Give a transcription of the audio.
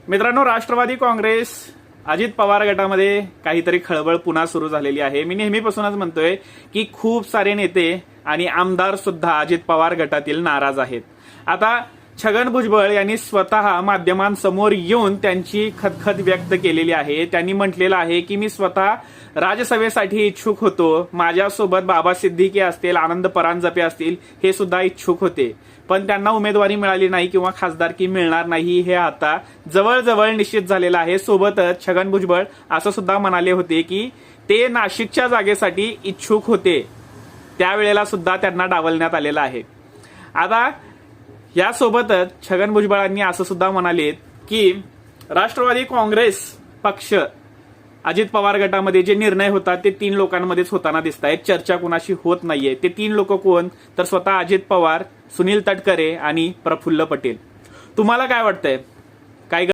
मित्रांनो, राष्ट्रवादी काँग्रेस अजित पवार गटामध्ये काहीतरी खळबळ पुन्हा सुरू झालेली आहे. मी नेहमीपासूनच म्हणतोय की खूप सारे नेते आणि आमदार सुद्धा अजित पवार गटातील नाराज आहेत. आता छगन भुजबळ यांनी स्वतः माध्यमांसमोर येऊन त्यांची खदखद व्यक्त केलेली आहे. त्यांनी म्हटलेलं आहे की मी स्वतः राज्यसभेसाठी इच्छुक होतो. माझ्यासोबत बाबा सिद्दीकी असतील, आनंद परांजपे असतील, हे सुद्धा इच्छुक होते, पण त्यांना उमेदवारी मिळाली नाही किंवा खासदारकी मिळणार नाही हे आता जवळजवळ निश्चित झालेलं आहे. सोबतच छगन भुजबळ असं सुद्धा म्हणाले होते की ते नाशिकच्या जागेसाठी इच्छुक होते, त्यावेळेला सुद्धा त्यांना डावलण्यात आलेलं आहे. आता यासोबतच छगन भुजबळांनी असं सुद्धा म्हणाले की राष्ट्रवादी काँग्रेस पक्ष अजित पवार गटामध्ये जे निर्णय होतात ते 3 लोकांमध्येच होताना दिसत आहेत. चर्चा कुणाशी होत नाहीये. ते 3 लोक कोण? तर स्वतः अजित पवार, सुनील तटकरे आणि प्रफुल्ल पटेल. तुम्हाला काय वाटतंय?